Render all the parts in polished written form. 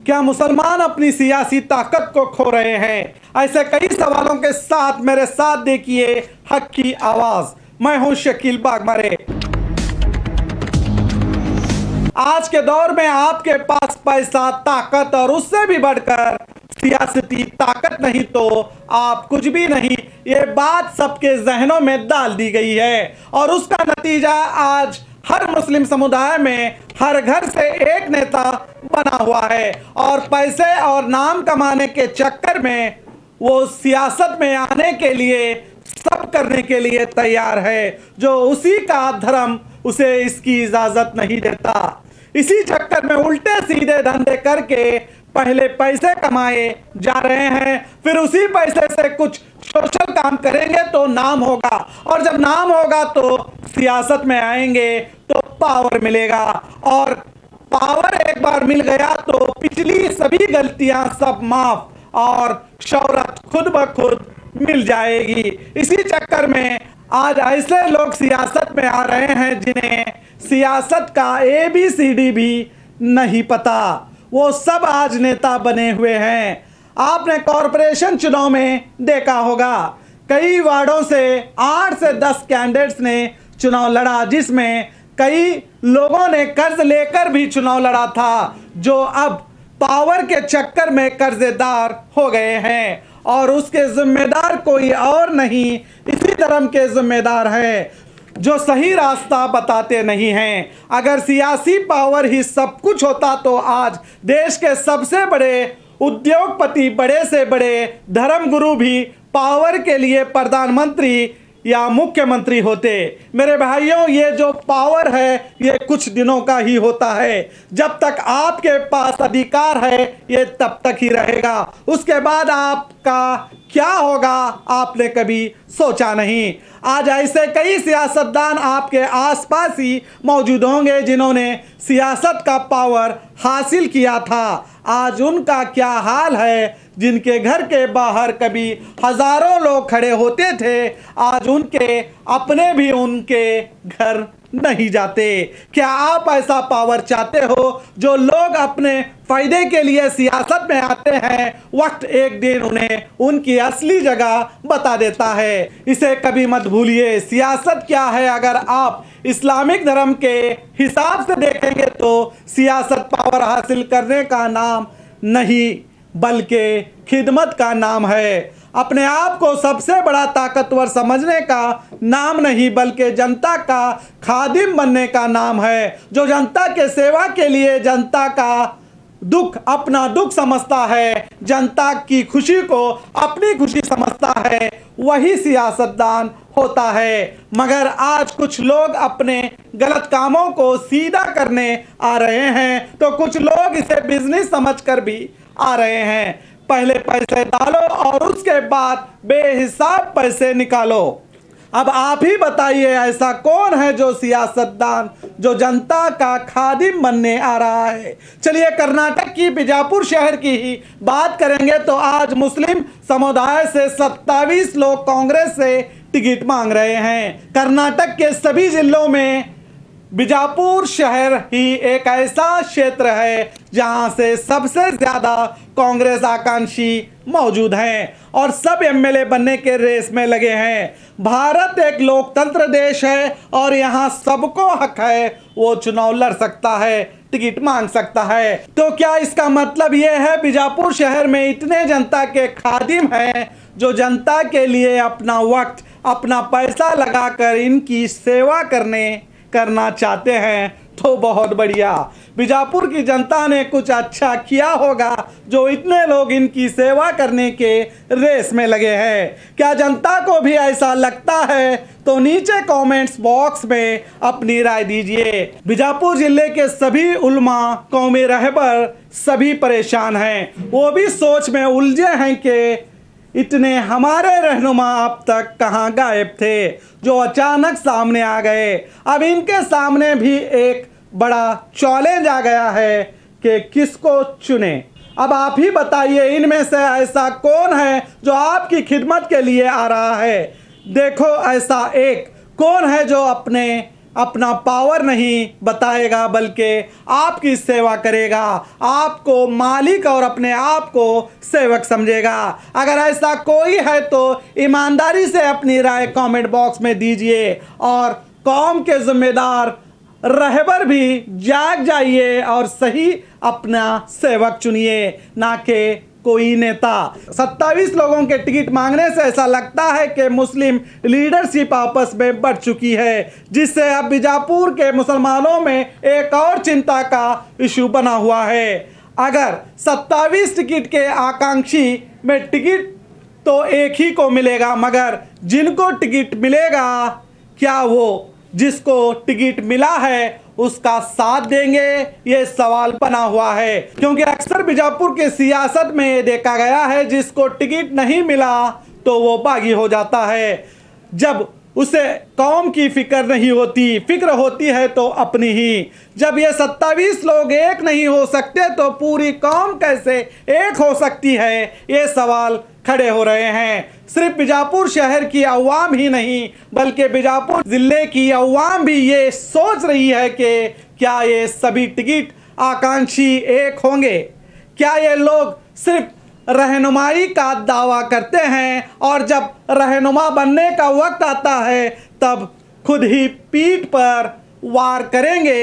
क्या मुसलमान अपनी सियासी ताकत को खो रहे हैं? ऐसे कई सवालों के साथ मेरे साथ देखिए हक की आवाज। मैं हूं शकील बागमरे। आज के दौर में आपके पास पैसा, ताकत और उससे भी बढ़कर सियासती ताकत नहीं तो आप कुछ भी नहीं, ये बात सबके जहनों में डाल दी गई है। और उसका नतीजा आज हर मुस्लिम समुदाय में हर घर से एक नेता बना हुआ है और पैसे और नाम कमाने के चक्कर में वो सियासत में आने के लिए सब करने के लिए तैयार है जो उसी का धर्म उसे इसकी इजाजत नहीं देता। इसी चक्कर में उल्टे सीधे धंधे करके पहले पैसे कमाए जा रहे हैं, फिर उसी पैसे से कुछ सोशल काम करेंगे तो नाम होगा, और जब नाम होगा तो सियासत में आएंगे तो पावर मिलेगा, और पावर एक बार मिल गया तो पिछली सभी गलतियां सब माफ और शौहरत खुद ब खुद मिल जाएगी। इसी चक्कर में आज ऐसे लोग सियासत में आ रहे हैं जिन्हें सियासत का ABCD भी नहीं पता, वो सब आज नेता बने हुए हैं। आपने कॉरपोरेशन चुनाव में देखा होगा, कई वार्डों से 8 से 10 कैंडिडेट्स ने चुनाव लड़ा, जिसमें कई लोगों ने कर्ज लेकर भी चुनाव लड़ा था, जो अब पावर के चक्कर में कर्जेदार हो गए हैं और उसके जिम्मेदार कोई और नहीं, इसी धर्म के जिम्मेदार हैं जो सही रास्ता बताते नहीं हैं। अगर सियासी पावर ही सब कुछ होता तो आज देश के सबसे बड़े उद्योगपति, बड़े से बड़े धर्मगुरु भी पावर के लिए प्रधानमंत्री या मुख्यमंत्री होते। मेरे भाइयों, ये जो पावर है ये कुछ दिनों का ही होता है। जब तक आपके पास अधिकार है ये तब तक ही रहेगा, उसके बाद आपका क्या होगा आपने कभी सोचा नहीं। आज ऐसे कई सियासतदान आपके आसपास ही मौजूद होंगे जिन्होंने सियासत का पावर हासिल किया था। आज उनका क्या हाल है? जिनके घर के बाहर कभी हजारों लोग खड़े होते थे, आज उनके अपने भी उनके घर नहीं जाते। क्या आप ऐसा पावर चाहते हो? जो लोग अपने फायदे के लिए सियासत में आते हैं, वक्त एक दिन उन्हें उनकी असली जगह बता देता है। इसे कभी मत भूलिए। सियासत क्या है? अगर आप इस्लामिक धर्म के हिसाब से देखेंगे तो सियासत पावर हासिल करने का नाम नहीं बल्कि खिदमत का नाम है। अपने आप को सबसे बड़ा ताकतवर समझने का नाम नहीं बल्कि जनता का खादिम बनने का नाम है। जो जनता के सेवा के लिए जनता का दुख अपना दुख समझता है, जनता की खुशी को अपनी खुशी समझता है, वही सियासतदान होता है। मगर आज कुछ लोग अपने गलत कामों को सीधा करने आ रहे हैं तो कुछ लोग इसे बिजनेस समझकर भी आ रहे हैं। पहले पैसे डालो और उसके बाद बेहिसाब पैसे निकालो। अब आप ही बताइए, ऐसा कौन है जो सियासतदान जो जनता का खादिम बनने आ रहा है? चलिए कर्नाटक की बीजापुर शहर की ही बात करेंगे तो आज मुस्लिम समुदाय से 27 लोग कांग्रेस से टिकट मांग रहे हैं। कर्नाटक के सभी जिलों में बीजापुर शहर ही एक ऐसा क्षेत्र है जहां से सबसे ज्यादा कांग्रेस आकांक्षी मौजूद हैं और सब MLA बनने के रेस में लगे हैं। भारत एक लोकतंत्र देश है और यहां सबको हक है, वो चुनाव लड़ सकता है, टिकट मांग सकता है। तो क्या इसका मतलब यह है बीजापुर शहर में इतने जनता के खादिम हैं जो जनता के लिए अपना वक्त, अपना पैसा लगाकर इनकी सेवा करना चाहते हैं? तो बहुत बढ़िया, बीजापुर की जनता ने कुछ अच्छा किया होगा जो इतने लोग इनकी सेवा करने के रेस में लगे हैं। क्या जनता को भी ऐसा लगता है? तो नीचे कमेंट्स बॉक्स में अपनी राय दीजिए। बीजापुर जिले के सभी उलमा, कौमी रहबर सभी परेशान हैं, वो भी सोच में उलझे हैं कि इतने हमारे रहनुमा अब तक कहां गायब थे जो अचानक सामने आ गए। अब इनके सामने भी एक बड़ा चैलेंज आ गया है कि किसको चुने। अब आप ही बताइए, इनमें से ऐसा कौन है जो आपकी खिदमत के लिए आ रहा है? देखो, ऐसा एक कौन है जो अपने अपना पावर नहीं बताएगा बल्कि आपकी सेवा करेगा, आपको मालिक और अपने आप को सेवक समझेगा। अगर ऐसा कोई है तो ईमानदारी से अपनी राय कमेंट बॉक्स में दीजिए और कौम के जिम्मेदार रहबर भी जाग जाइए और सही अपना सेवक चुनिए, ना कि कोई नेता। 27 लोगों के टिकट मांगने से ऐसा लगता है कि मुस्लिम लीडरशिप आपस में बढ़ चुकी है, जिससे अब बीजापुर के मुसलमानों में एक और चिंता का इशू बना हुआ है। अगर 27 टिकट के आकांक्षी में टिकट तो एक ही को मिलेगा, मगर जिनको टिकट मिलेगा क्या वो जिसको टिकट मिला है उसका साथ देंगे, ये सवाल बना हुआ है। क्योंकि अक्सर बीजापुर के सियासत में ये देखा गया है, जिसको टिकट नहीं मिला तो वो बागी हो जाता है। जब उसे कौम की फिक्र नहीं होती, फिक्र होती है तो अपनी ही। जब ये 27 लोग एक नहीं हो सकते तो पूरी कौम कैसे एक हो सकती है, ये सवाल खड़े हो रहे हैं। सिर्फ बीजापुर शहर की अवाम ही नहीं बल्कि बीजापुर जिले की अवाम भी ये सोच रही है कि क्या ये सभी टिकट आकांक्षी एक होंगे। क्या ये लोग सिर्फ रहनुमाई का दावा करते हैं और जब रहनुमा बनने का वक्त आता है तब खुद ही पीठ पर वार करेंगे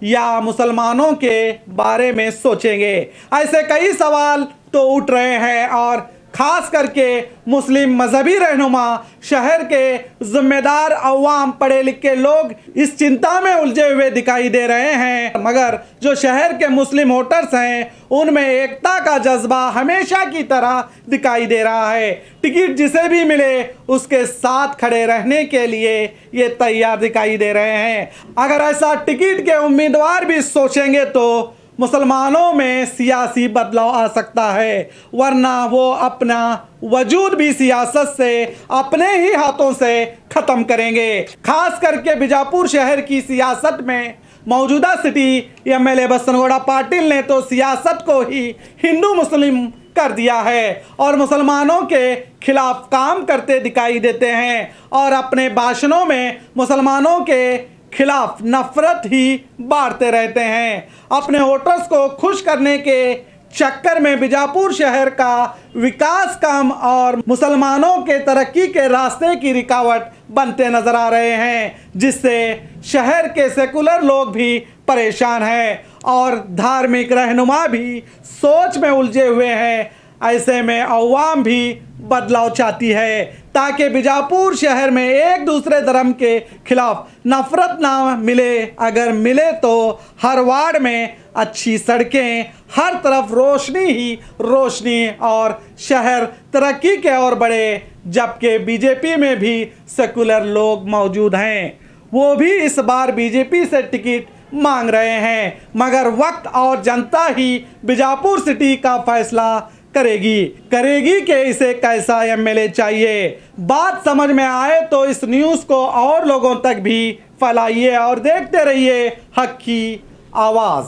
या मुसलमानों के बारे में सोचेंगे। ऐसे कई सवाल तो उठ रहे हैं और खास करके मुस्लिम मजहबी रहनुमा, शहर के जिम्मेदार अवाम, पढ़े लिखे लोग इस चिंता में उलझे हुए दिखाई दे रहे हैं। मगर जो शहर के मुस्लिम वोटर्स हैं उनमें एकता का जज्बा हमेशा की तरह दिखाई दे रहा है। टिकट जिसे भी मिले उसके साथ खड़े रहने के लिए ये तैयार दिखाई दे रहे हैं। अगर ऐसा टिकट के उम्मीदवार भी सोचेंगे तो मुसलमानों में सियासी बदलाव आ सकता है, वरना वो अपना वजूद भी सियासत से अपने ही हाथों से ख़त्म करेंगे। खास करके बीजापुर शहर की सियासत में मौजूदा सिटी एमएलए बसनगौड़ा पाटिल ने तो सियासत को ही हिंदू मुस्लिम कर दिया है और मुसलमानों के खिलाफ काम करते दिखाई देते हैं और अपने भाषणों में मुसलमानों के खिलाफ नफरत ही बांटते रहते हैं। अपने वोटर्स को खुश करने के चक्कर में बीजापुर शहर का विकास काम और मुसलमानों के तरक्की के रास्ते की रुकावट बनते नजर आ रहे हैं, जिससे शहर के सेकुलर लोग भी परेशान हैं और धार्मिक रहनुमा भी सोच में उलझे हुए हैं। ऐसे में अवाम भी बदलाव चाहती है ताकि बीजापुर शहर में एक दूसरे धर्म के खिलाफ नफरत ना मिले। अगर मिले तो हर वार्ड में अच्छी सड़कें, हर तरफ रोशनी ही रोशनी और शहर तरक्की के और बढ़े। जबकि बीजेपी में भी सेकुलर लोग मौजूद हैं, वो भी इस बार बीजेपी से टिकट मांग रहे हैं, मगर वक्त और जनता ही बीजापुर सिटी का फैसला करेगी कि इसे कैसा एमएलए चाहिए। बात समझ में आए तो इस न्यूज़ को और लोगों तक भी फैलाइए और देखते रहिए हक की आवाज़।